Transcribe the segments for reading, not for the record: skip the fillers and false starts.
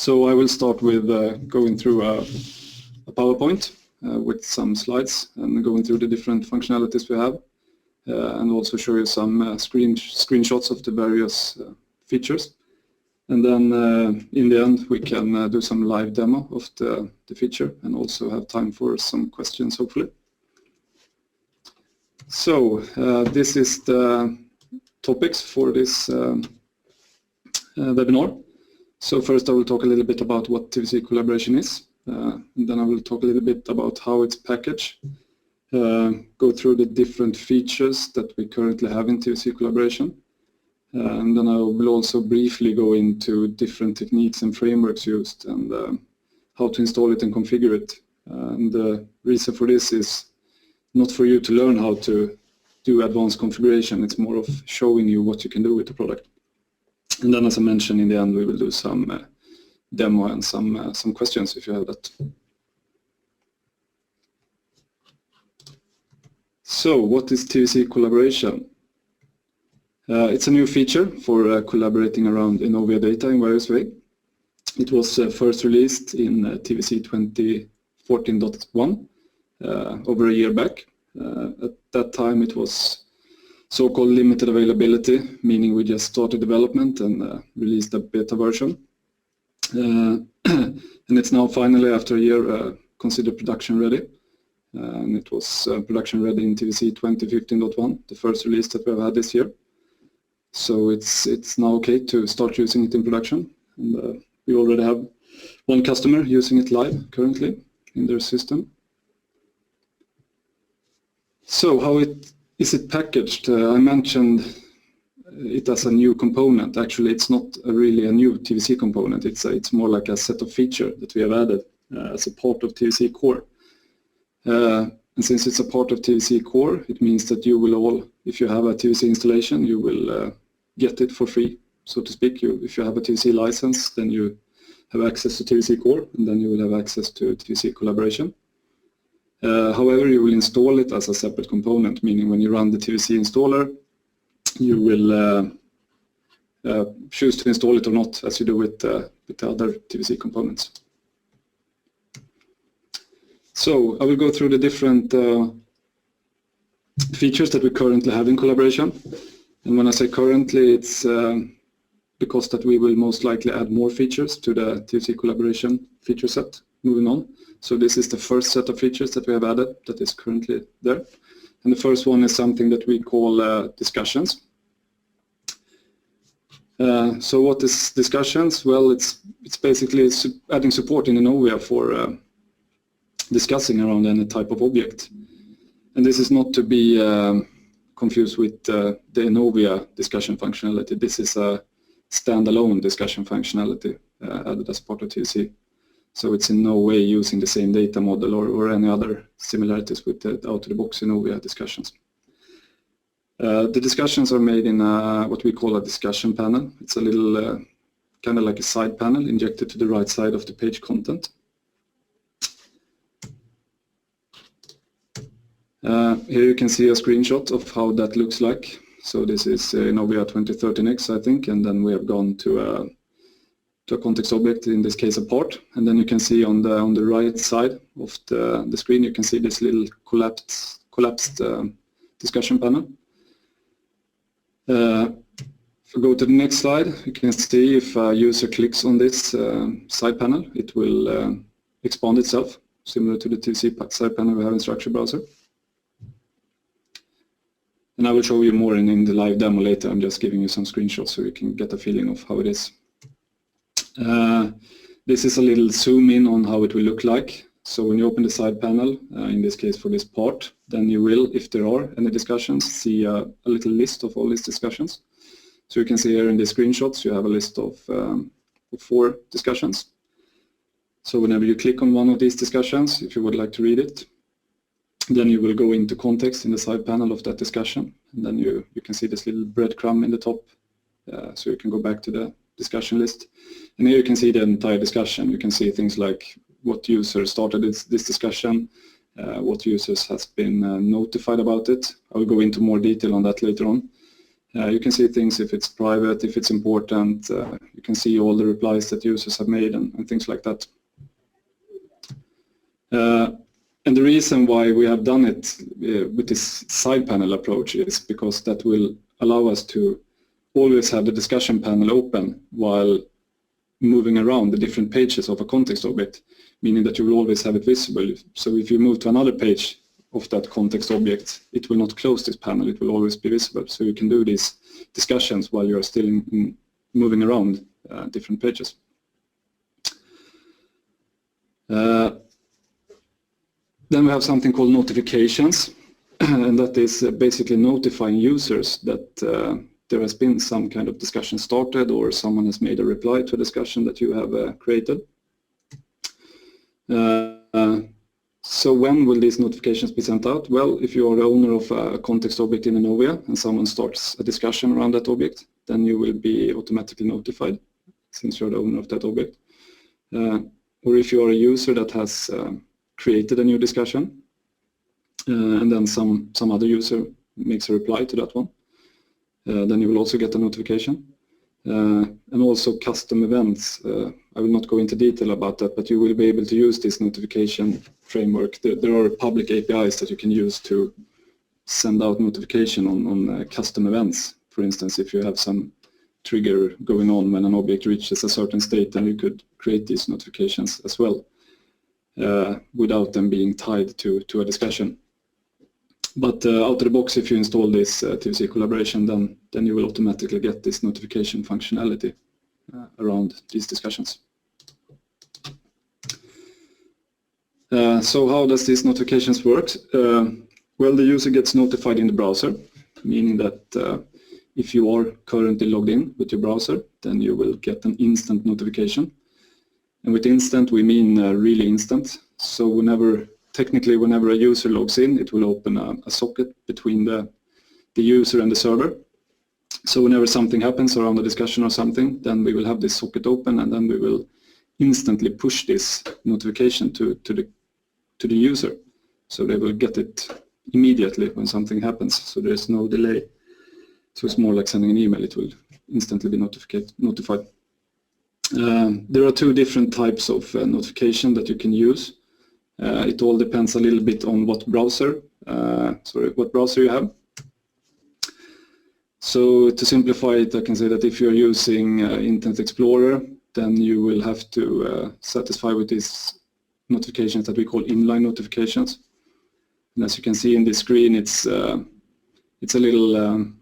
So I will start with going through a PowerPoint with some slides and going through the different functionalities we have, and also show you some screenshots of the various features. And then in the end we can do some live demo of the feature and also have time for some questions, hopefully. So this is the topics for this webinar. So first I will talk a little bit about what TVC collaboration is, and then I will talk a little bit about how it's packaged, go through the different features that we currently have in TVC collaboration, and then I will also briefly go into different techniques and frameworks used and how to install it and configure it. And the reason for this is not for you to learn how to do advanced configuration, it's more of showing you what you can do with the product. And then, as I mentioned, in the end we will do some demo and some questions if you have that. So what is TVC collaboration? It's a new feature for collaborating around ENOVIA data in various ways. It was first released in TVC 2014.1 over a year back. At that time it was so-called limited availability, meaning we just started development and released a beta version. And it's now finally, after a year, considered production ready. And it was production ready in TVC 2015.1, the first release that we've had this year. So it's now okay to start using it in production. And we already have one customer using it live currently in their system. So how is it packaged? I mentioned it as a new component. Actually, it's not really a new TVC component. It's more like a set of features that we have added as a part of TVC core. And since it's a part of TVC core, it means that you will all, if you have a TVC installation, you will get it for free, so to speak. If you have a TVC license, then you have access to TVC core, and then you will have access to TVC collaboration. However, you will install it as a separate component, meaning when you run the TVC installer, you will choose to install it or not, as you do with the other TVC components. So I will go through the different features that we currently have in collaboration. And when I say currently, it's because that we will most likely add more features to the TVC collaboration feature set moving on. So this is the first set of features that we have added that is currently there. And the first one is something that we call discussions. So what is discussions? Well, it's basically adding support in ENOVIA for discussing around any type of object. And this is not to be confused with the ENOVIA discussion functionality. This is a standalone discussion functionality added as part of TVC. So it's in no way using the same data model or any other similarities with the out-of-the-box ENOVIA discussions. The discussions are made in what we call a discussion panel. It's a little kind of like a side panel injected to the right side of the page content. Here you can see a screenshot of how that looks like. So this is ENOVIA 2013X, I think, and then we have gone to a context object, in this case a part, and then you can see on the right side of the screen you can see this little collapsed discussion panel. If we go to the next slide, you can see if a user clicks on this side panel, it will expand itself, similar to the TVC side panel we have in Structure Browser. And I will show you more in the live demo later. I'm just giving you some screenshots so you can get a feeling of how it is. This is a little zoom in on how it will look like. So when you open the side panel, in this case for this part, then you will, if there are any discussions, see a little list of all these discussions. So you can see here in the screenshots you have a list of 4 discussions. So whenever you click on one of these discussions, if you would like to read it, then you will go into context in the side panel of that discussion, and then you can see this little breadcrumb in the top, so you can go back to the discussion list. And here you can see the entire discussion. You can see things like what user started this discussion, what users has been notified about it. I will go into more detail on that later on. You can see things if it's private, if it's important. You can see all the replies that users have made and things like that. And the reason why we have done it with this side panel approach is because that will allow us to always have the discussion panel open while moving around the different pages of a context object, meaning that you will always have it visible. So if you move to another page of that context object, it will not close this panel, it will always be visible. So you can do these discussions while you are still moving around different pages. Then we have something called notifications, and that is basically notifying users that there has been some kind of discussion started or someone has made a reply to a discussion that you have created. So when will these notifications be sent out? Well, if you are the owner of a context object in ENOVIA and someone starts a discussion around that object, then you will be automatically notified since you're the owner of that object. Or if you are a user that has created a new discussion and then some other user makes a reply to that one, then you will also get a notification. And also custom events. I will not go into detail about that, but you will be able to use this notification framework. There are public APIs that you can use to send out notification on custom events. For instance, if you have some trigger going on when an object reaches a certain state, then you could create these notifications as well without them being tied to a discussion. But out of the box, if you install this TVC collaboration, then you will automatically get this notification functionality around these discussions. So how does these notifications work? Well, the user gets notified in the browser, meaning that if you are currently logged in with your browser, then you will get an instant notification. And with instant, we mean really instant. So technically, whenever a user logs in, it will open a socket between the user and the server. So whenever something happens around a discussion or something, then we will have this socket open, and then we will instantly push this notification to the user. So they will get it immediately when something happens, so there's no delay. So it's more like sending an email, it will instantly be notified. There are two different types of notification that you can use. It all depends a little bit on what browser you have. So to simplify it, I can say that if you're using Internet Explorer, then you will have to satisfy with these notifications that we call inline notifications. And as you can see in this screen, it's a little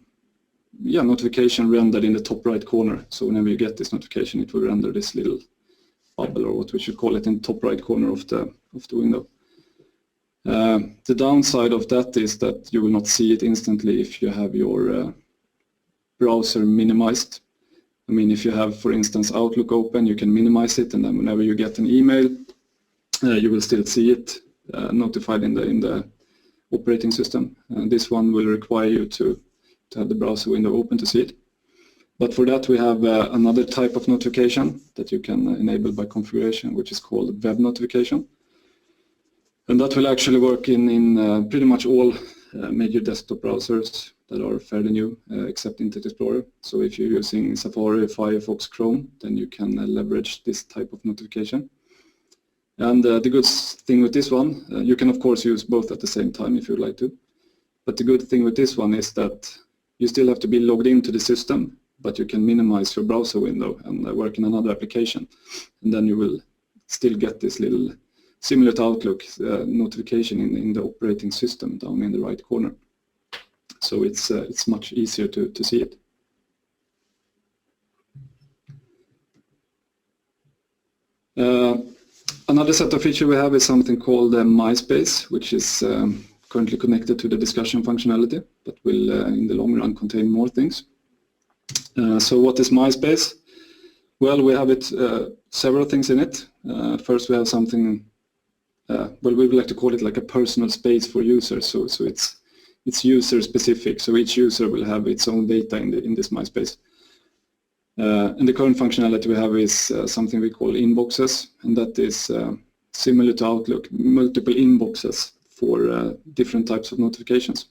notification rendered in the top right corner. So whenever you get this notification, it will render this little bubble, or what we should call it, in the top right corner of the window. The downside of that is that you will not see it instantly if you have your browser minimized. I mean, if you have, for instance, Outlook open, you can minimize it, and then whenever you get an email, you will still see it notified in the operating system. This one will require you to have the browser window open to see it. But for that, we have another type of notification that you can enable by configuration, which is called web notification. And that will actually work in pretty much all major desktop browsers that are fairly new, except Internet Explorer. So if you're using Safari, Firefox, Chrome, then you can leverage this type of notification. And the good thing with this one, you can of course use both at the same time if you'd like to. But the good thing with this one is that you still have to be logged into the system, but you can minimize your browser window and work in another application. And then you will still get this little, similar to Outlook, notification in the operating system down in the right corner. So it's much easier to see it. Another set of features we have is something called MySpace, which is currently connected to the discussion functionality, but will in the long run contain more things. So what is MySpace? Well, we have several things in it. First, we have something, well, we would like to call it like a personal space for users. So it's user specific. So each user will have its own data in this MySpace. And the current functionality we have is something we call inboxes, and that is similar to Outlook, multiple inboxes for different types of notifications.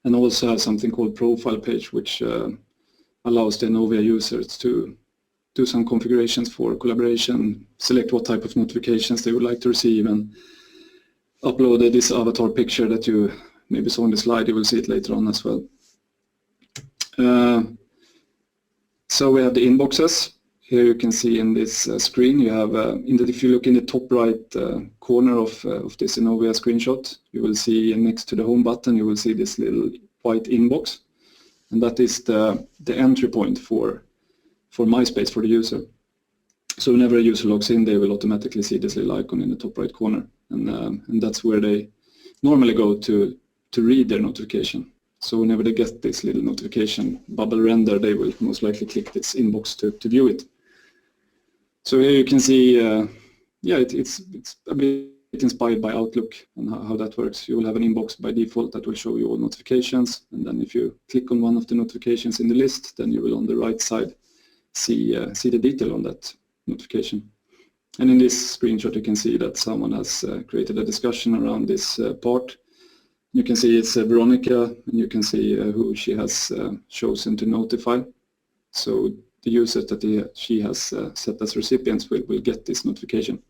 and also have something called profile page, which allows the ENOVIA users to do some configurations for collaboration, select what type of notifications they would like to receive, and upload this avatar picture that you maybe saw on the slide. You will see it later on as well. So we have the inboxes. Here you can see in this screen, you have, if you look in the top right corner of this ENOVIA screenshot, you will see next to the home button, you will see this little white inbox. And that is the entry point for MySpace for the user. So whenever a user logs in, they will automatically see this little icon in the top right corner. And that's where they normally go to read their notification. So whenever they get this little notification bubble render, they will most likely click this inbox to view it. So here you can see, it's a bit inspired by Outlook and how that works. You will have an inbox by default that will show you all notifications, and then if you click on one of the notifications in the list, then you will on the right side see the detail on that notification. And in this screenshot you can see that someone has created a discussion around this part. You can see it's Veronica, and you can see who she has chosen to notify. So the users that she has set as recipients will get this notification.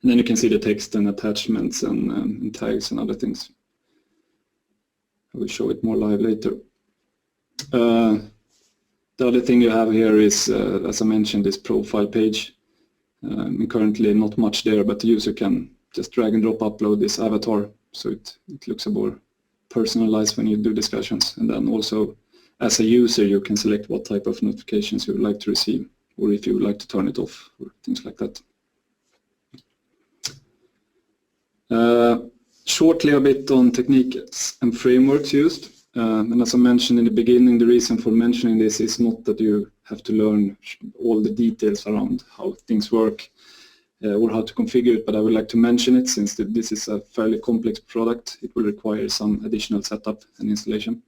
And then you can see the text and attachments and tags and other things. I will show it more live later. The other thing you have here is, as I mentioned, this profile page. Currently not much there, but the user can just drag and drop upload this avatar, so it looks a more personalized when you do discussions. And then also, as a user, you can select what type of notifications you would like to receive, or if you would like to turn it off, or things like that. Shortly a bit on techniques and frameworks used. And as I mentioned in the beginning, the reason for mentioning this is not that you have to learn all the details around how things work or how to configure it, but I would like to mention it since this is a fairly complex product. It will require some additional setup and installation.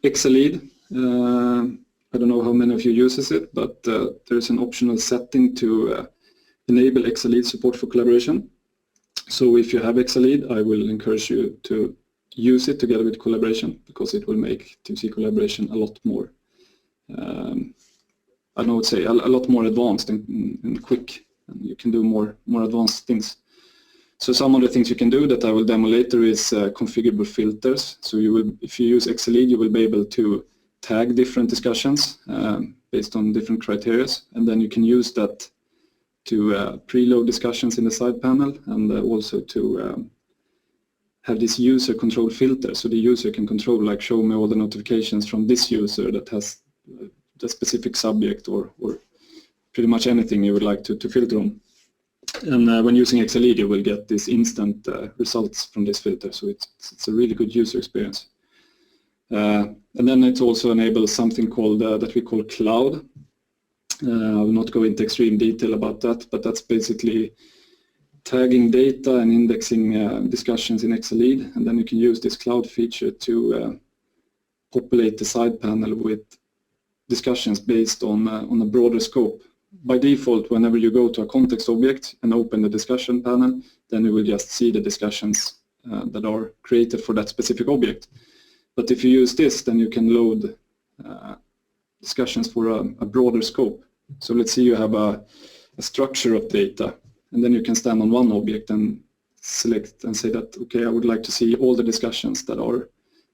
Exalead, I don't know how many of you uses it, but there's an optional setting to enable Exalead support for collaboration. So if you have Exalead, I will encourage you to use it together with collaboration, because it will make TVC collaboration a lot more, I would say a lot more advanced and quick, and you can do more advanced things. So some of the things you can do that I will demo later is configurable filters. So if you use Exalead, you will be able to tag different discussions based on different criteria, and then you can use that to preload discussions in the side panel, and also to have this user control filter, so the user can control, like, show me all the notifications from this user that has the specific subject, or pretty much anything you would like to filter on. And when using Exalead, you will get this instant results from this filter, so it's a really good user experience. And then it also enables something called that we call cloud. I will not go into extreme detail about that, but that's basically tagging data and indexing discussions in Exalead, and then you can use this cloud feature to populate the side panel with discussions based on a broader scope. By default, whenever you go to a context object and open the discussion panel, then you will just see the discussions that are created for that specific object. But if you use this, then you can load discussions for a broader scope. So let's say you have a structure of data, and then you can stand on one object and select and say that, okay, I would like to see all the discussions that are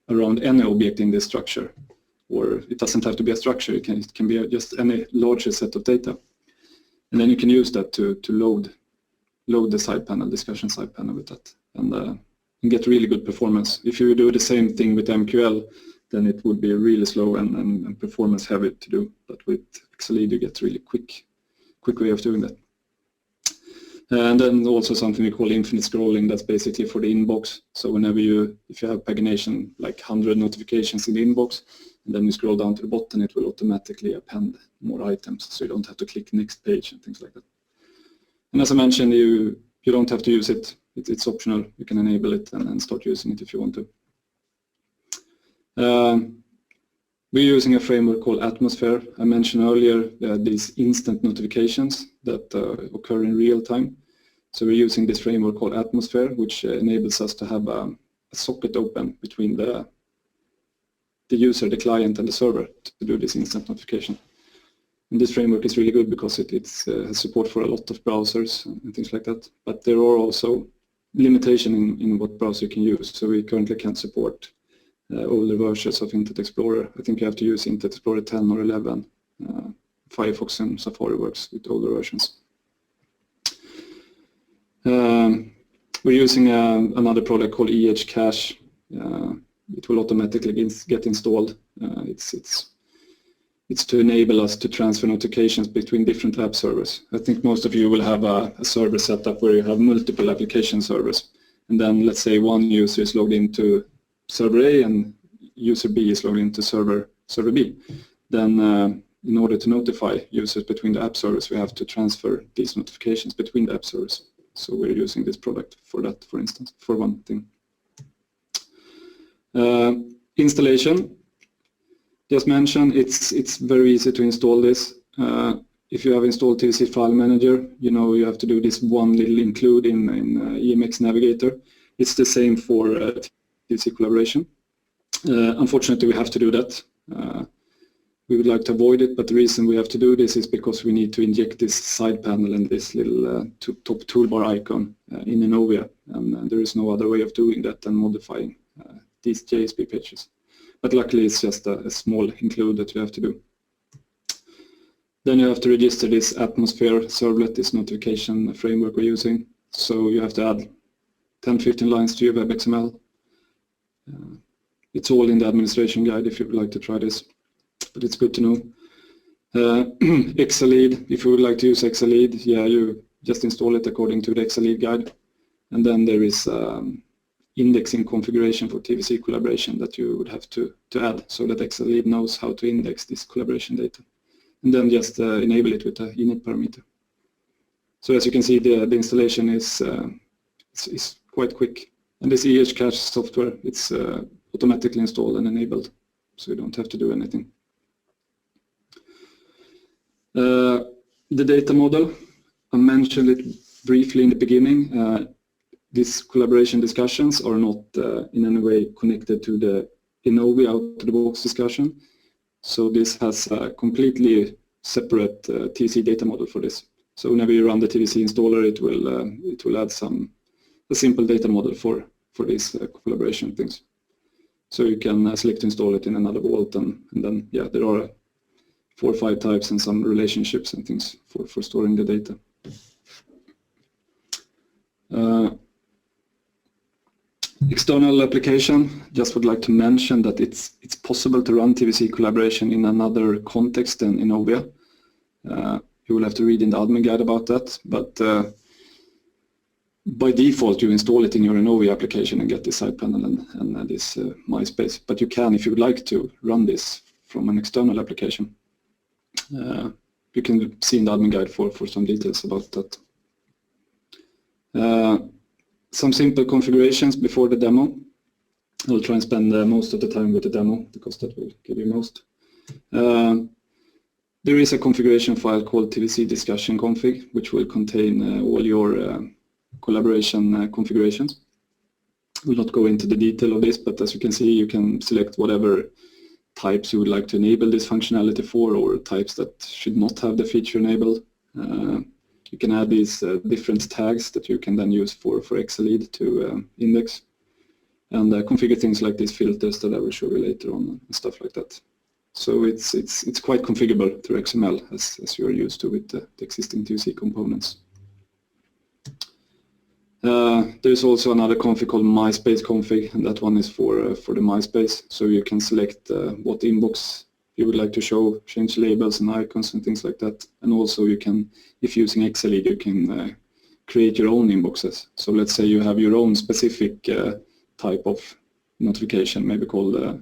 around any object in this structure. Or it doesn't have to be a structure, it can be just any larger set of data. And then you can use that to load the side panel, discussion side panel with that, and get really good performance. If you do the same thing with MQL, then it would be really slow and performance heavy to do. But with Exalead, you get really quick way of doing that. And then also something we call infinite scrolling. That's basically for the inbox. So whenever if you have pagination, like 100 notifications in the inbox, and then you scroll down to the bottom, it will automatically append more items, so you don't have to click next page and things like that. And as I mentioned, you don't have to use it. It's optional. You can enable it and start using it if you want to. We're using a framework called Atmosphere. I mentioned earlier these instant notifications that occur in real time. So we're using this framework called Atmosphere, which enables us to have a socket open between the user, the client, and the server to do this instant notification. And this framework is really good because it has support for a lot of browsers and things like that. But there are also limitations in what browser you can use. So we currently can't support older versions of Internet Explorer. I think you have to use Internet Explorer 10 or 11. Firefox and Safari works with older versions. We're using another product called Cache. It will automatically get installed. It's to enable us to transfer notifications between different app servers. I think most of you will have a server setup where you have multiple application servers. And then let's say one user is logged into server A and user B is logged into server B. Then in order to notify users between the app servers, we have to transfer these notifications between the app servers. So we're using this product for that, for instance, for one thing. Installation. Just mentioned, it's very easy to install this. If you have installed TVC File Manager, you know you have to do this one little include in EMX Navigator. It's the same for TVC Collaboration. Unfortunately, we have to do that. We would like to avoid it, but the reason we have to do this is because we need to inject this side panel and this little top toolbar icon in ENOVIA, and there is no other way of doing that than modifying these JSP pages. But luckily it's just a small include that you have to do. Then you have to register this Atmosphere servlet, this notification framework we're using. So you have to add 10-15 lines to your web XML. It's all in the administration guide if you would like to try this, but it's good to know. Exalead, if you would like to use Exalead, yeah, you just install it according to the Exalead guide. And then there is indexing configuration for TVC collaboration that you would have to add so that Exalead knows how to index this collaboration data. And then just enable it with a init parameter. So as you can see, the installation is quite quick. And this Cache software, it's automatically installed and enabled, so you don't have to do anything. The data model, I mentioned it briefly in the beginning. These collaboration discussions are not in any way connected to the ENOVIA out-of-the-box discussion. So this has a completely separate TVC data model for this. So whenever you run the TVC installer, it will add a simple data model for these collaboration things. So you can select to install it in another vault, and then yeah, there are 4 or 5 types and some relationships and things for storing the data. External application, just would like to mention that it's possible to run TVC collaboration in another context than ENOVIA. You will have to read in the admin guide about that, but by default you install it in your ENOVIA application and get this side panel and this MySpace. But you can, if you would like to run this from an external application. You can see in the admin guide for some details about that. Some simple configurations before the demo. I'll try and spend most of the time with the demo because that will give you most. There is a configuration file called TVC discussion config, which will contain all your collaboration configurations. I will not go into the detail of this, but as you can see, you can select whatever types you would like to enable this functionality for, or types that should not have the feature enabled. You can add these different tags that you can then use for Exalead to index, and configure things like these filters that I will show you later on and stuff like that. So it's quite configurable through XML as you are used to with the existing TVC components. There's also another config called MySpace config, and that one is for the MySpace. So you can select what inbox you would like to show, change labels and icons and things like that. And also you can, if using Exalead, you can create your own inboxes. So let's say you have your own specific type of notification, maybe called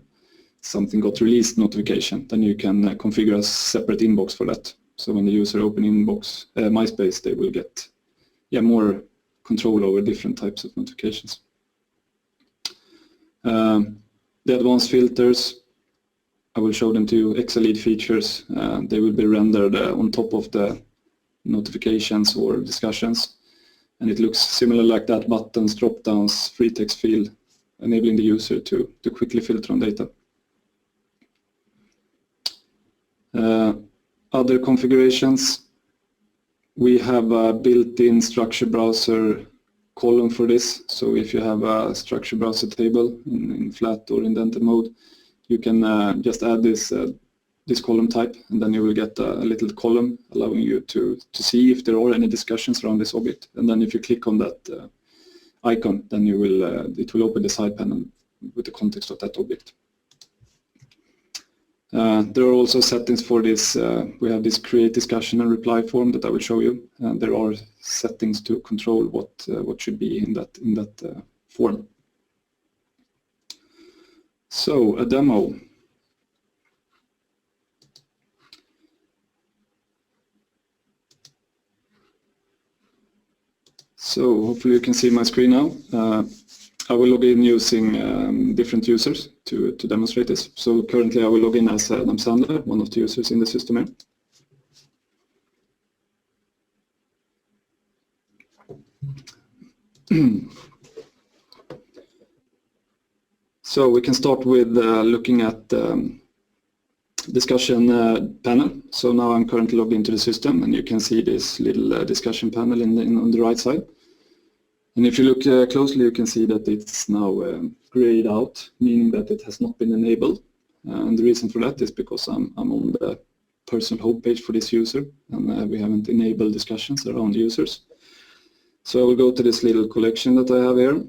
something got released notification. Then you can configure a separate inbox for that. So when the user open inbox MySpace, they will get more control over different types of notifications. The advanced filters, I will show them to you. Exalead features, they will be rendered on top of the notifications or discussions, and it looks similar like that: buttons, drop downs, free text field, enabling the user to quickly filter on data. Other configurations, we have a built-in structure browser column for this. So if you have a structure browser table in flat or indented mode, you can just add this column type, and then you will get a little column allowing you to see if there are any discussions around this object. And then if you click on that icon, then you will it will open the side panel with the context of that object. There are also settings for this. We have this create discussion and reply form that I will show you, and there are settings to control what should be in that form. So a demo. So hopefully you can see my screen now. I will log in using different users to demonstrate this. So currently I will log in as Adam Sandler, one of the users in the system here. So we can start with looking at discussion panel. So now I'm currently logged into the system, and you can see this little discussion panel on the right side. And if you look closely, you can see that it's now grayed out, meaning that it has not been enabled. And the reason for that is because I'm on the personal homepage for this user, and we haven't enabled discussions around users. So I will go to this little collection that I have here.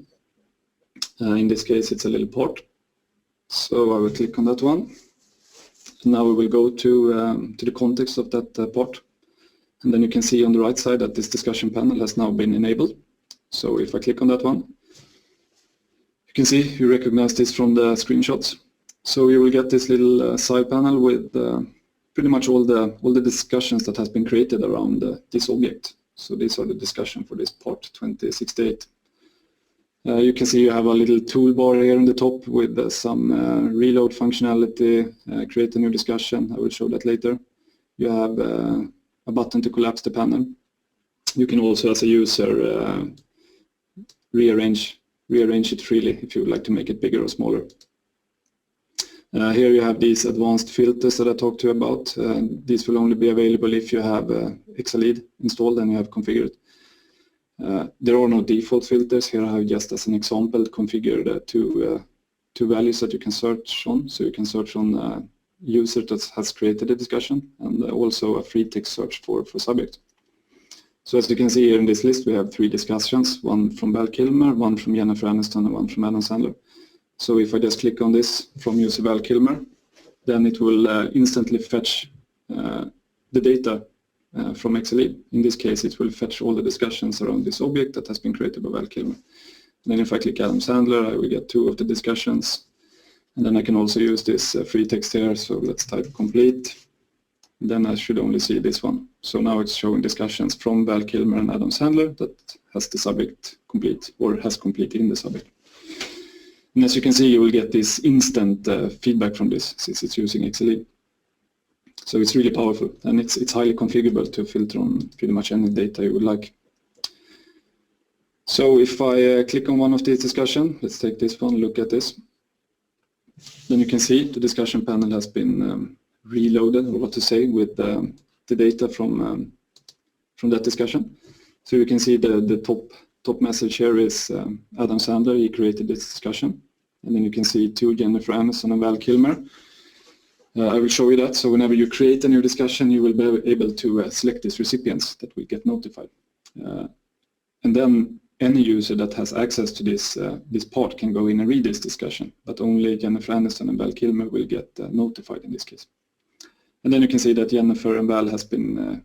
In this case, it's a little part. So I will click on that one. Now we will go to the context of that part. And then you can see on the right side that this discussion panel has now been enabled. So if I click on that one, you can see you recognize this from the screenshots. So you will get this little side panel with pretty much all the discussions that has been created around this object. So these are the discussion for this part 2068. You can see you have a little toolbar here on the top with some reload functionality, create a new discussion. I will show that later. You have a button to collapse the panel. You can also, as a user, rearrange it freely if you would like to make it bigger or smaller. Here you have these advanced filters that I talked to you about. These will only be available if you have Exalead installed and you have configured. There are no default filters. Here I have just as an example configured two values that you can search on. So you can search on a user that has created a discussion, and also a free text search for subject. So as you can see here in this list, we have 3 discussions, one from Val Kilmer, one from Jennifer Aniston, and one from Adam Sandler. So if I just click on this from user Val Kilmer, then it will instantly fetch the data from Exalead. In this case, it will fetch all the discussions around this object that has been created by Val Kilmer. And then if I click Adam Sandler, I will get 2 of the discussions. And then I can also use this free text here. So let's type complete. And then I should only see this one. So now it's showing discussions from Val Kilmer and Adam Sandler that has the subject complete, or has complete in the subject. And as you can see, you will get this instant feedback from this since it's using Exalead. So it's really powerful, and it's highly configurable to filter on pretty much any data you would like. So if I click on one of these discussions, let's take this one, look at this. Then you can see the discussion panel has been reloaded, or what to say, with the data from that discussion. So you can see the top message here is Adam Sandler. He created this discussion, and then you can see 2 Jennifer Aniston and Val Kilmer. I will show you that. So whenever you create a new discussion, you will be able to select these recipients that will get notified, and then any user that has access to this part can go in and read this discussion, but only Jennifer Aniston and Val Kilmer will get notified in this case. And then you can see that Jennifer and Val has been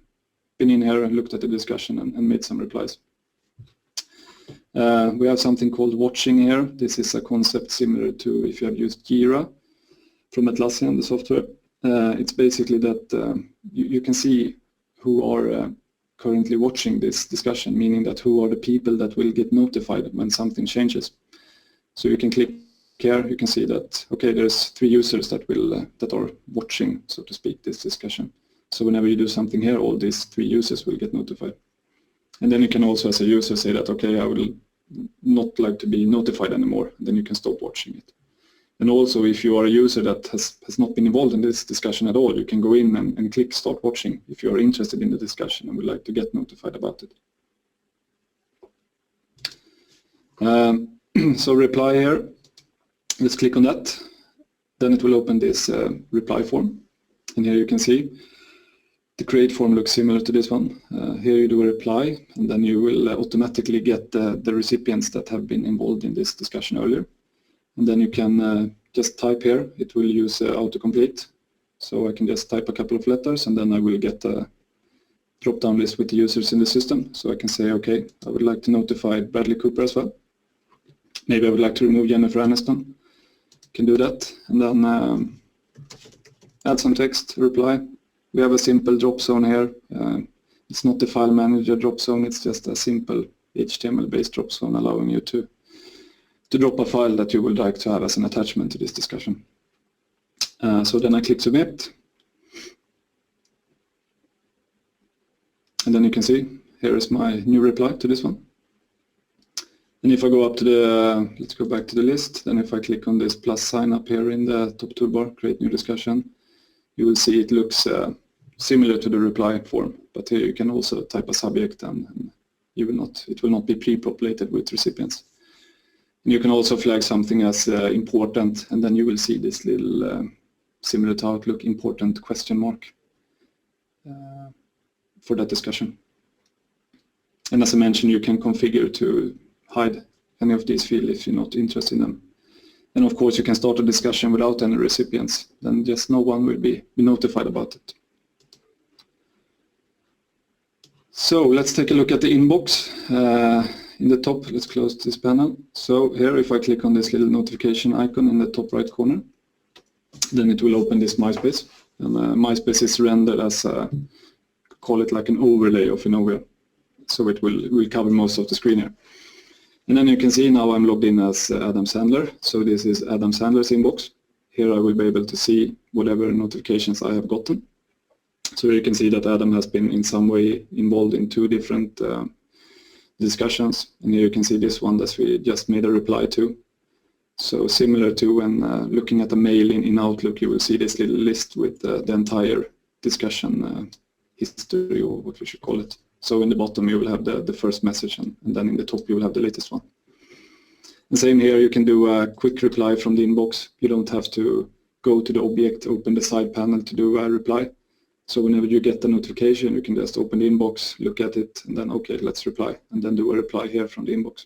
in here and looked at the discussion and made some replies. We have something called watching here. This is a concept similar to if you have used Jira from Atlassian, the software. It's basically that you can see who are currently watching this discussion, meaning that who are the people that will get notified when something changes. So you can click here, you can see that, okay, there's 3 users that are watching, so to speak, this discussion. So whenever you do something here, all these 3 users will get notified. And then you can also, as a user, say that, okay, I will not like to be notified anymore. Then you can stop watching it. And also, if you are a user that has not been involved in this discussion at all, you can go in and click Start Watching if you are interested in the discussion and would like to get notified about it. So reply here, let's click on that. Then it will open this reply form. And here you can see the create form looks similar to this one. Here you do a reply, and then you will automatically get the recipients that have been involved in this discussion earlier. And then you can just type here. It will use autocomplete. So I can just type a couple of letters, and then I will get a drop-down list with the users in the system. So I can say, okay, I would like to notify Bradley Cooper as well. Maybe I would like to remove Jennifer Aniston. Can do that. And then add some text, reply. We have a simple drop zone here. It's not the file manager drop zone, it's just a simple HTML-based drop zone allowing you to drop a file that you would like to have as an attachment to this discussion. So then I click submit. And then you can see, here is my new reply to this one. And if I go up to the, let's go back to the list, then if I click on this plus sign up here in the top toolbar, create new discussion, you will see it looks similar to the reply form, but here you can also type a subject and it will not be pre-populated with recipients. And you can also flag something as important, and then you will see this little, similar to Outlook, important question mark for that discussion. And as I mentioned, you can configure to hide any of these fields if you're not interested in them. And of course you can start a discussion without any recipients, then just no one will be notified about it. So let's take a look at the inbox. In the top, let's close this panel. So here, if I click on this little notification icon in the top right corner, then it will open this MySpace. And MySpace is rendered as, call it like an overlay of ENOVIA. So it will cover most of the screen here. And then you can see now I'm logged in as Adam Sandler. So this is Adam Sandler's inbox. Here I will be able to see whatever notifications I have gotten. So you can see that Adam has been in some way involved in 2 different discussions. And here you can see this one that we just made a reply to. So similar to when looking at a mail in Outlook, you will see this little list with the entire discussion history, or what we should call it. So in the bottom you will have the first message, and then in the top you will have the latest one. And same here, you can do a quick reply from the inbox. You don't have to go to the object, open the side panel to do a reply. So whenever you get the notification, you can just open the inbox, look at it, and then okay, let's reply, and then do a reply here from the inbox.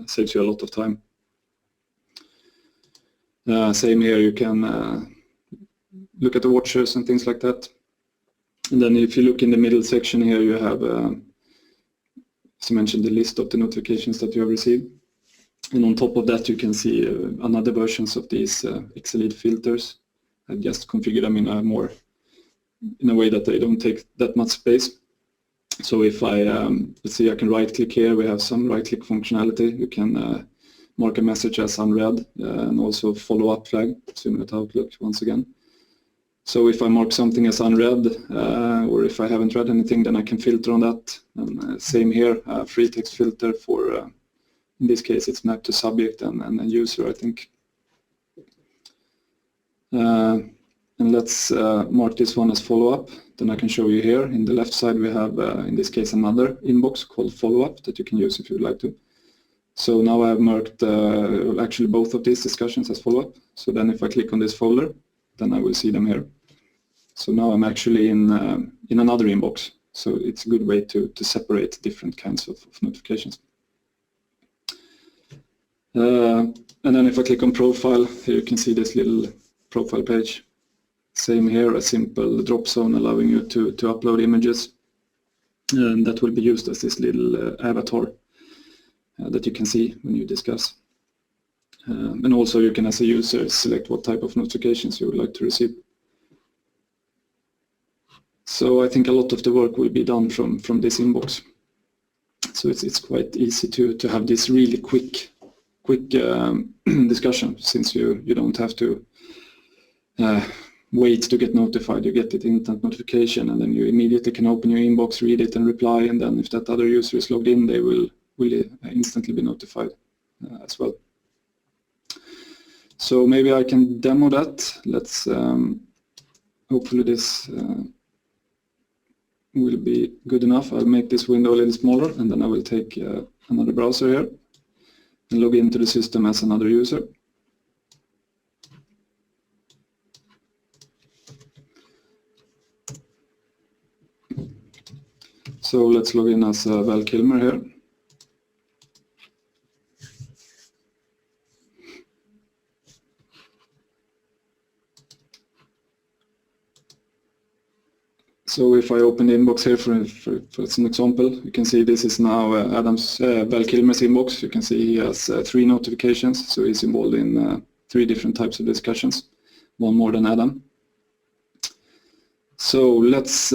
Saves you a lot of time. Same here, you can look at the watchers and things like that. And then if you look in the middle section here, you have, as I mentioned, the list of the notifications that you have received. And on top of that, you can see another versions of these XLEAD filters. I just configured them in a way that they don't take that much space. So if I, let's see, I can right-click here. We have some right-click functionality. You can mark a message as unread and also follow-up flag, similar to Outlook once again. So if I mark something as unread, or if I haven't read anything, then I can filter on that. And same here, free text filter for, in this case, it's mapped to subject and a user, I think. And let's mark this one as follow-up. Then I can show you here. In the left side, we have, in this case, another inbox called follow-up that you can use if you would like to. So now I have marked actually both of these discussions as follow-up. So then if I click on this folder, then I will see them here. So now I'm actually in another inbox. So it's a good way to separate different kinds of notifications. And then if I click on profile, here you can see this little profile page. Same here, a simple drop zone allowing you to upload images. And that will be used as this little avatar that you can see when you discuss. And also you can, as a user, select what type of notifications you would like to receive. So I think a lot of the work will be done from this inbox. So it's quite easy to have this really quick discussion, since you don't have to wait to get notified. You get it instant notification, and then you immediately can open your inbox, read it, and reply. And then if that other user is logged in, they will will instantly be notified as well. So maybe I can demo that. Let's hopefully this will be good enough. I'll make this window a little smaller, and then I will take another browser here and log into the system as another user. So let's log in as Val Kilmer here. So if I open the inbox here for an example, you can see this is now Val Kilmer's inbox. You can see he has 3 notifications, so he's involved in 3 different types of discussions, one more than Adam. So let's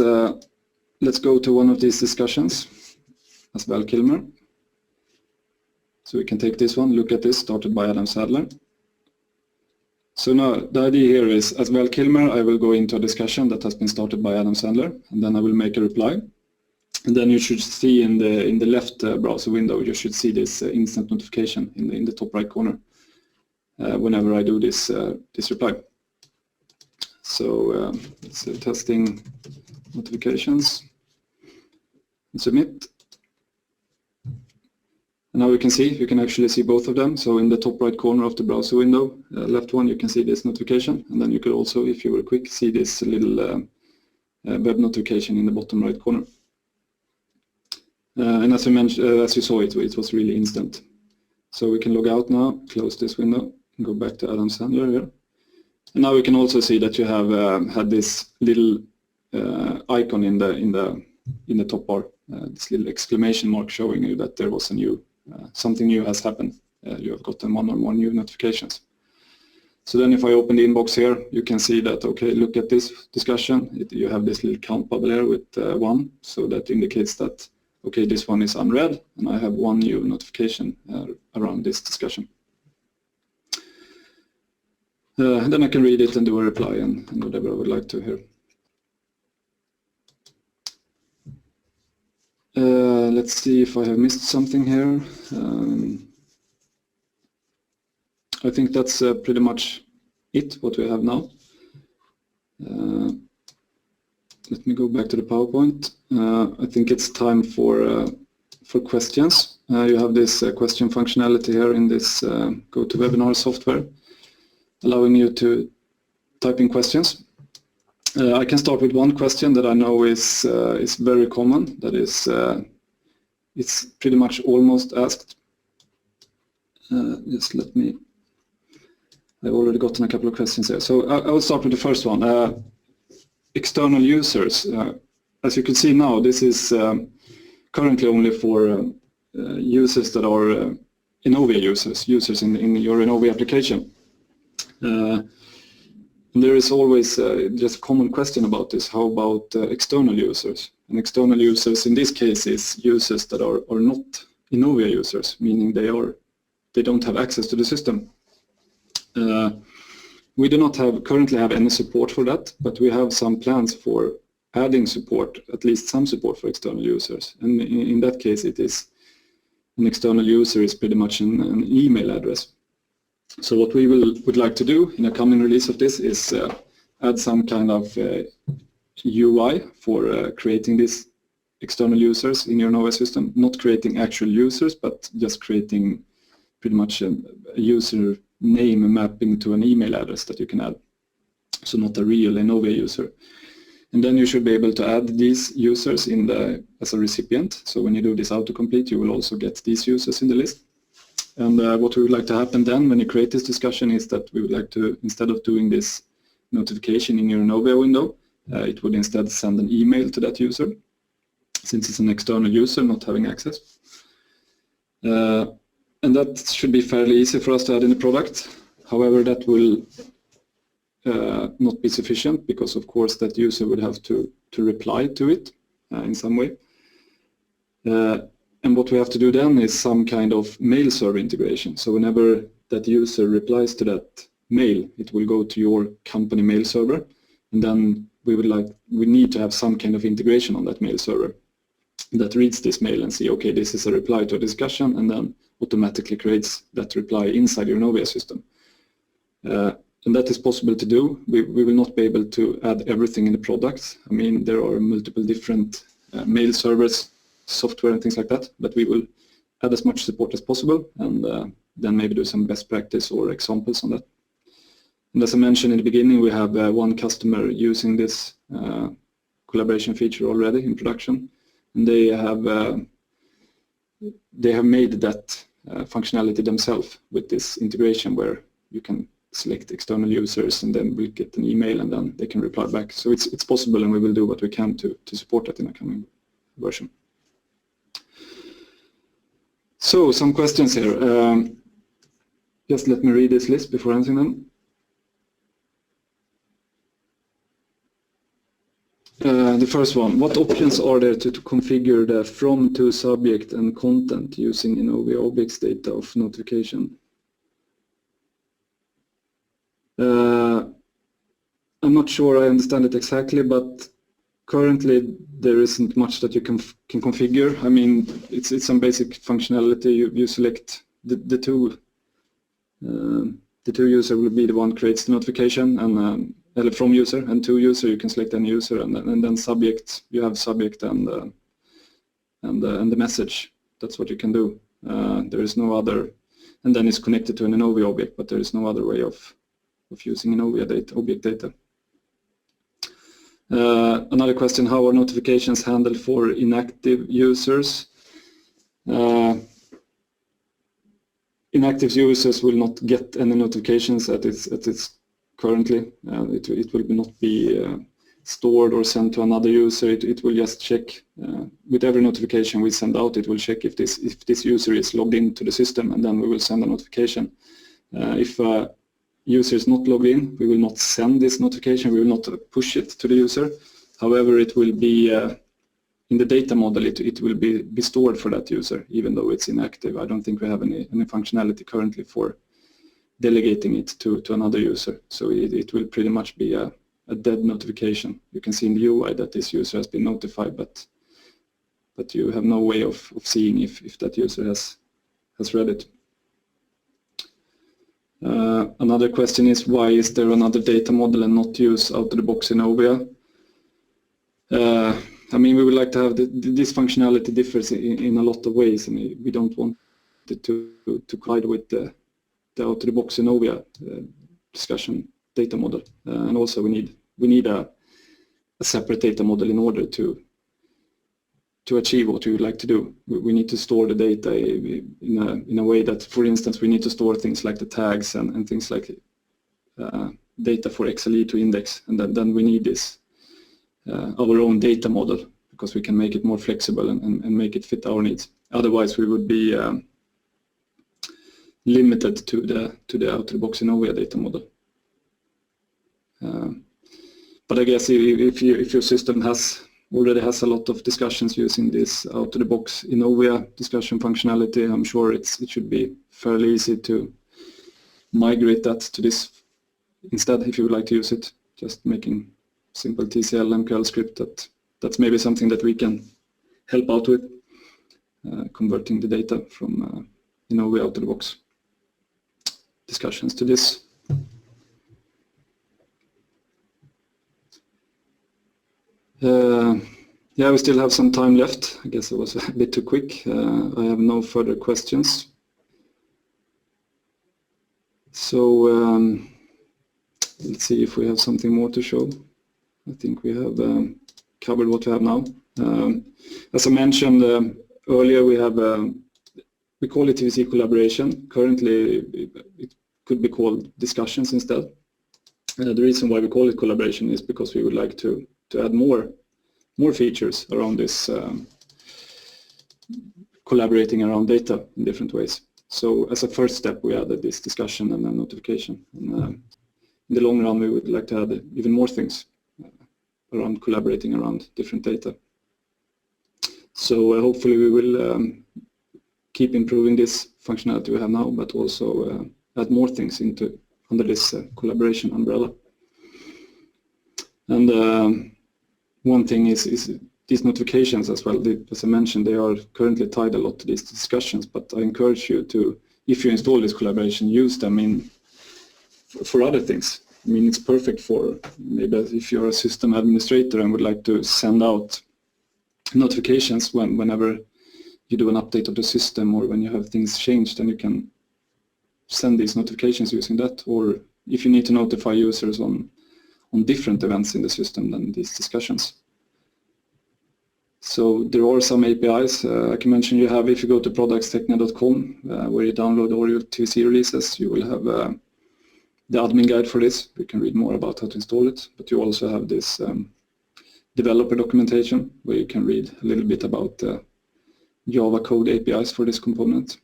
go to one of these discussions as Val Kilmer. So we can take this one, look at this, started by Adam Sadler. So now the idea here is, as Val Kilmer, I will go into a discussion that has been started by Adam Sandler, and then I will make a reply. And then you should see in the left browser window, you should see this instant notification in the top right corner whenever I do this reply. So let's say testing notifications and submit. And now you can actually see both of them. So in the top right corner of the browser window, left one, you can see this notification. And then you could also, if you were quick, see this little web notification in the bottom right corner. And as you saw, it was really instant. So we can log out now, close this window, and go back to Adam Sandler here. And now we can also see that you have had this little icon in the top bar, this little exclamation mark showing you that there was a new something new has happened. You have gotten 1 or more new notifications. So then if I open the inbox here, you can see that, okay, look at this discussion. You have this little count bubble here with 1, so that indicates that, okay, this one is unread, and I have 1 new notification around this discussion. And then I can read it and do a reply and whatever I would like to here. Let's see if I have missed something here. I think that's pretty much it, what we have now. Let me go back to the PowerPoint. I think it's time for questions. You have this question functionality here in this GoToWebinar software, allowing you to type in questions. I can start with one question that I know is very common. That is, it's pretty much almost asked. Just let me. I've already gotten a couple of questions here. So I will start with the first one. External users. As you can see now, this is currently only for users that are ENOVIA users in your ENOVIA application. There is always just a common question about this. How about external users? And external users in this case is users that are not ENOVIA users, meaning they don't have access to the system. We do not currently have any support for that, but we have some plans for adding support, at least some support for external users. And in that case, it is an external user is pretty much an email address. So what we would like to do in a coming release of this is add some kind of UI for creating these external users in your ENOVIA system, not creating actual users, but just creating pretty much a user name mapping to an email address that you can add. So not a real ENOVIA user. And then you should be able to add these users as a recipient. So when you do this autocomplete, you will also get these users in the list. And what we would like to happen then when you create this discussion is that we would like to, instead of doing this notification in your ENOVIA window, it would instead send an email to that user, since it's an external user not having access. And that should be fairly easy for us to add in the product. However, that will not be sufficient, because of course that user would have to reply to it in some way. And what we have to do then is some kind of mail server integration. So whenever that user replies to that mail, it will go to your company mail server, and then we need to have some kind of integration on that mail server. that reads this mail and see, okay, this is a reply to a discussion, and then automatically creates that reply inside your ENOVIA system. And that is possible to do. We will not be able to add everything in the product. I mean, there are multiple different mail servers, software and things like that, but we will add as much support as possible, and then maybe do some best practice or examples on that. And as I mentioned in the beginning, we have one customer using this collaboration feature already in production, and they have made that functionality themselves with this integration where you can select external users and then we'll get an email and then they can reply back. So it's possible, and we will do what we can to support that in a coming version. So some questions here. Just let me read this list before answering them. The first one, what options are there to configure the from to subject and content using ENOVIA objects data of notification? I'm not sure I understand it exactly, but currently there isn't much that you can configure. I mean, it's some basic functionality. You select the two user will be the one creates the notification, and from user, and to user you can select any user, and then subject, you have subject and the message. That's what you can do. There is no other, and then it's connected to an ENOVIA object, but there is no other way of using ENOVIA data, object data. Another question, how are notifications handled for inactive users? Inactive users will not get any notifications at its currently. It will not be stored or sent to another user. It will just check with every notification we send out. It will check if this user is logged into the system, and then we will send a notification. If a user is not logged in, we will not send this notification. We will not push it to the user. However, it will be in the data model. It will be stored for that user, even though it's inactive. I don't think we have any functionality currently for delegating it to another user. So it will pretty much be a dead notification. You can see in the UI that this user has been notified, but you have no way of seeing if that user has read it. Another question is, why is there another data model and not use out-of-the-box ENOVIA? I mean, we would like to have this functionality differs in a lot of ways, and we don't want it to collide with the out-of-the-box ENOVIA discussion data model. And also we need a separate data model in order to achieve what we would like to do. We need to store the data in a way that, for instance, we need to store things like the tags and things like data for XLE to index, and then we need this our own data model, because we can make it more flexible and make it fit our needs. Otherwise, we would be limited to the out-of-the-box ENOVIA data model. But I guess if your system already has a lot of discussions using this out-of-the-box ENOVIA discussion functionality, I'm sure it should be fairly easy to migrate that to this instead, if you would like to use it. Just making simple TCL MQL script, that's maybe something that we can help out with, converting the data from ENOVIA out-of-the-box discussions to this. Yeah, we still have some time left. I guess it was a bit too quick. I have no further questions. So let's see if we have something more to show. I think we have covered what we have now. As I mentioned earlier, we call it TVC collaboration. Currently, it could be called discussions instead. The reason why we call it collaboration is because we would like to add more features around this collaborating around data in different ways. So as a first step, we added this discussion and then notification. And in the long run, we would like to add even more things around collaborating around different data. So hopefully we will keep improving this functionality we have now, but also add more things under this collaboration umbrella. And one thing is these notifications as well, as I mentioned, they are currently tied a lot to these discussions, but I encourage you to, if you install this collaboration, use them for other things. I mean, it's perfect for maybe if you're a system administrator and would like to send out notifications whenever you do an update of the system or when you have things changed, then you can send these notifications using that. Or if you need to notify users on different events in the system than these discussions. So there are some APIs. I can mention you have, if you go to productstechnia.com, where you download all your TVC releases, you will have the admin guide for this. You can read more about how to install it, but you also have this developer documentation where you can read a little bit about Java code APIs for this component,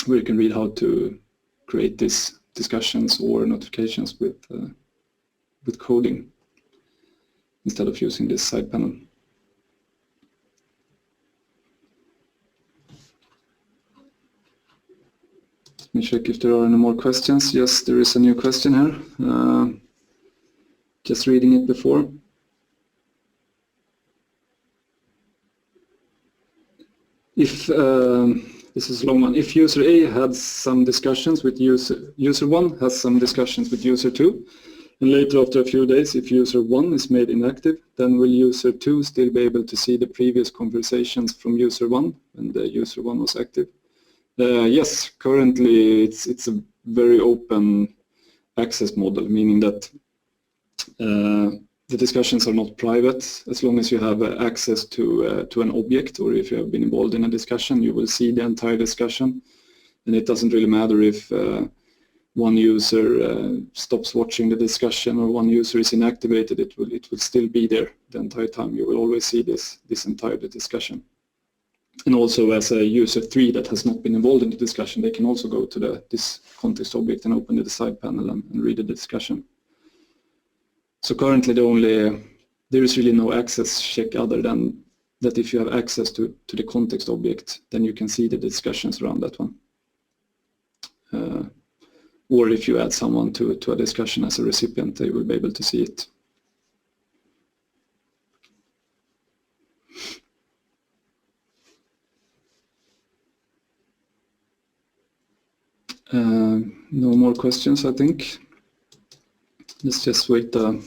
where you can read how to create these discussions or notifications with coding instead of using this side panel. Let me check if there are any more questions. Yes, there is a new question here. Just reading it before. If this is a long one. If user A had some discussions with user 1 has some discussions with user 2, and later after a few days, if user 1 is made inactive, then will user 2 still be able to see the previous conversations from user 1 when the user 1 was active? Yes, currently it's a very open access model, meaning that the discussions are not private. As long as you have access to an object, or if you have been involved in a discussion, you will see the entire discussion. And it doesn't really matter if one user stops watching the discussion or one user is inactivated, it will still be there the entire time. You will always see this entire discussion. And also, as a user 3 that has not been involved in the discussion, they can also go to this context object and open the side panel and read the discussion. So currently there is really no access check other than that if you have access to the context object, then you can see the discussions around that one. Or if you add someone to a discussion as a recipient, they will be able to see it. No more questions, I think. Let's just wait a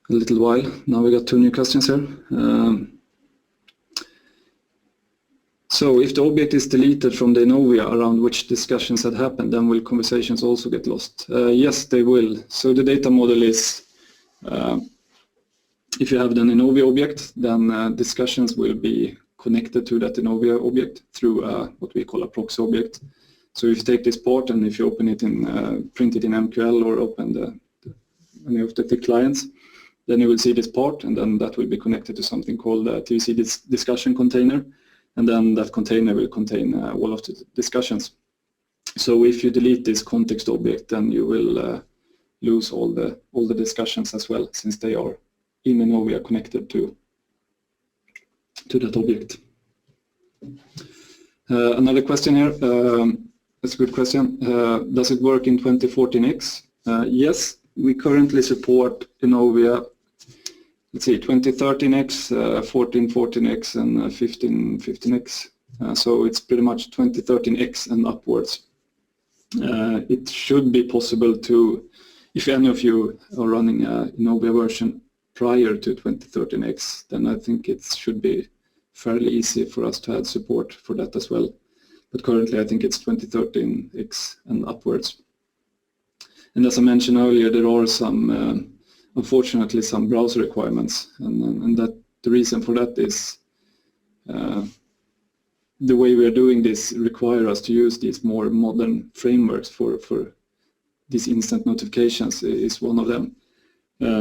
little while. Now we got 2 new questions here. So if the object is deleted from the ENOVIA around which discussions had happened, then will conversations also get lost? Yes, they will. So the data model is, if you have an ENOVIA object, then discussions will be connected to that ENOVIA object through what we call a proxy object. So if you take this part and if you open it in, print it in MQL or open any of the clients, then you will see this part, and then that will be connected to something called a TVC discussion container, and then that container will contain all of the discussions. So if you delete this context object, then you will lose all the discussions as well, since they are in ENOVIA connected to that object. Another question here. That's a good question. Does it work in 2014X? Yes, we currently support ENOVIA, let's see, 2013X, 1414X, and 1515X. So it's pretty much 2013X and upwards. It should be possible to, if any of you are running an ENOVIA version prior to 2013X, then I think it should be fairly easy for us to add support for that as well. But currently I think it's 2013X and upwards. And as I mentioned earlier, there are some, unfortunately, some browser requirements, and that the reason for that is the way we are doing this requires us to use these more modern frameworks for these instant notifications is one of them.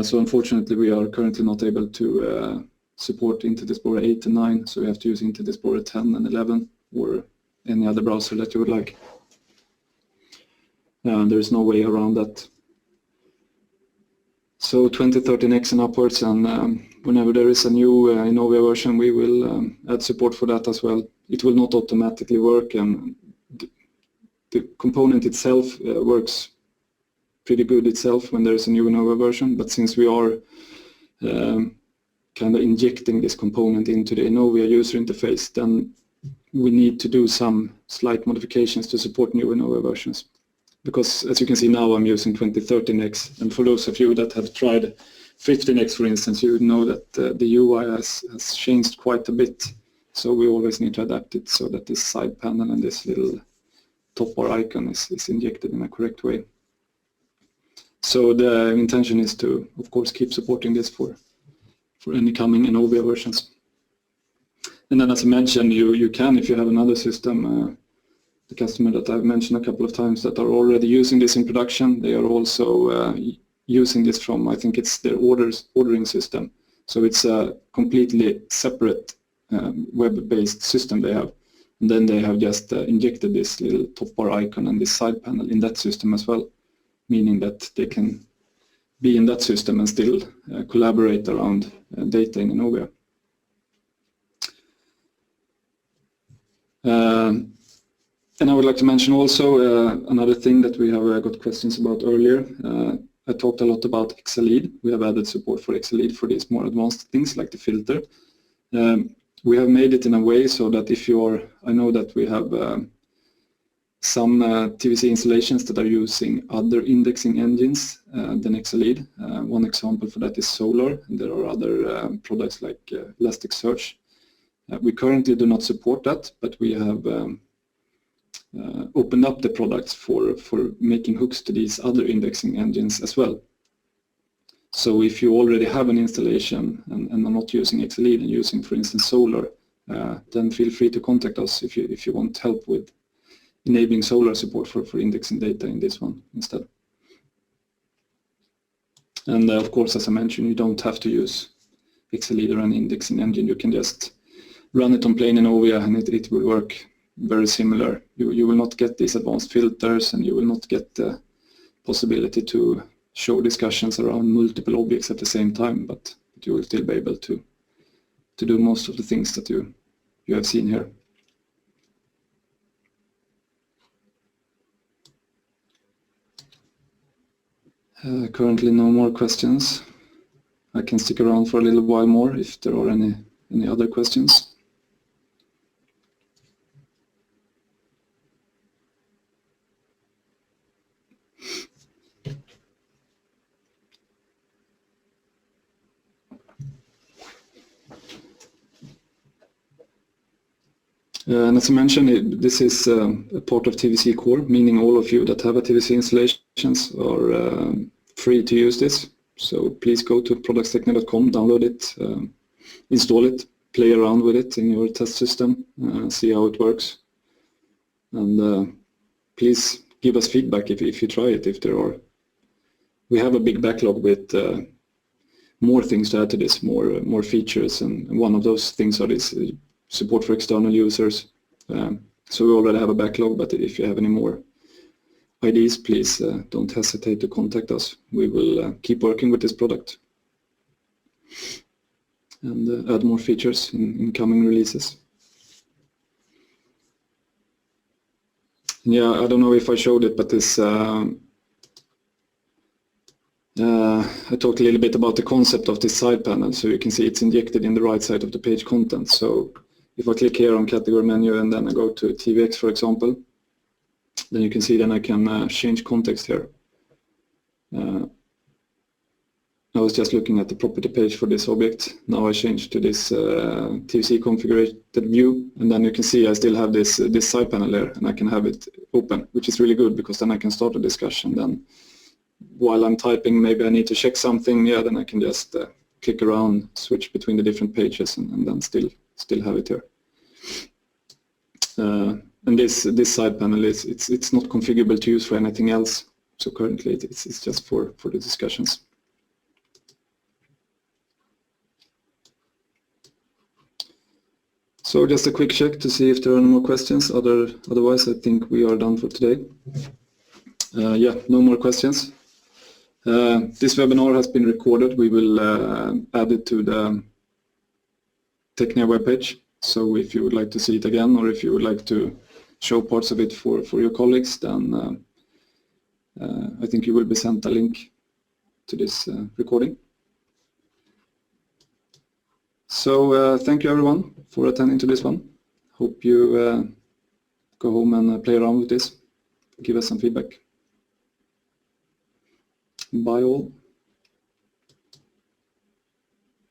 So unfortunately we are currently not able to support Internet Explorer 8 and 9, so we have to use Internet Explorer 10 and 11 or any other browser that you would like. There is no way around that. So 2013X and upwards, and whenever there is a new ENOVIA version, we will add support for that as well. It will not automatically work, and the component itself works pretty good itself when there is a new ENOVIA version, but since we are kind of injecting this component into the ENOVIA user interface, then we need to do some slight modifications to support new ENOVIA versions. Because as you can see now, I'm using 2013X, and for those of you that have tried 15X, for instance, you would know that the UI has changed quite a bit. So we always need to adapt it so that this side panel and this little top bar icon is injected in a correct way. So the intention is to, of course, keep supporting this for any coming ENOVIA versions. And then, as I mentioned, you can, if you have another system, the customer that I've mentioned a couple of times that are already using this in production, they are also using this from, I think it's their ordering system. So it's a completely separate web-based system they have. And then they have just injected this little top bar icon and this side panel in that system as well, meaning that they can be in that system and still collaborate around data in ENOVIA. And I would like to mention also another thing that we have got questions about earlier. I talked a lot about XLEAD. We have added support for XLEAD for these more advanced things like the filter. We have made it in a way so that if you are, I know that we have some TVC installations that are using other indexing engines than XLEAD. One example for that is Solar, and there are other products like Elasticsearch. We currently do not support that, but we have opened up the products for making hooks to these other indexing engines as well. So if you already have an installation and are not using XLEAD and using, for instance, Solar, then feel free to contact us if you want help with enabling Solar support for indexing data in this one instead. And of course, as I mentioned, you don't have to use XLEAD or an indexing engine. You can just run it on plain ENOVIA and it will work very similar. You will not get these advanced filters, and you will not get the possibility to show discussions around multiple objects at the same time, but you will still be able to do most of the things that you have seen here. Currently no more questions. I can stick around for a little while more if there are any other questions. And as I mentioned, this is a part of TVC Core, meaning all of you that have a TVC installations are free to use this. So please go to productstechnic.com, download it, install it, play around with it in your test system, see how it works. And please give us feedback if you try it, if there are. We have a big backlog with more things to add to this, more features, and one of those things are this support for external users. So we already have a backlog, but if you have any more ideas, please don't hesitate to contact us. We will keep working with this product and add more features in coming releases. Yeah, I don't know if I showed it, but this I talked a little bit about the concept of this side panel, so you can see it's injected in the right side of the page content. So if I click here on category menu and then I go to TVX, for example, then you can see then I can change context here. I was just looking at the property page for this object. Now I change to this TVC configured view, and then you can see I still have this side panel there, and I can have it open, which is really good because then I can start a discussion. Then while I'm typing, maybe I need to check something, yeah, then I can just click around, switch between the different pages, and then still have it here. And this side panel it's not configurable to use for anything else. So currently it's just for the discussions. So just a quick check to see if there are any more questions. Otherwise, I think we are done for today. Yeah, no more questions. This webinar has been recorded. We will add it to the Technia webpage. So if you would like to see it again, or if you would like to show parts of it for your colleagues, then I think you will be sent a link to this recording. So thank you everyone for attending to this one. Hope you go home and play around with this. Give us some feedback. Bye all.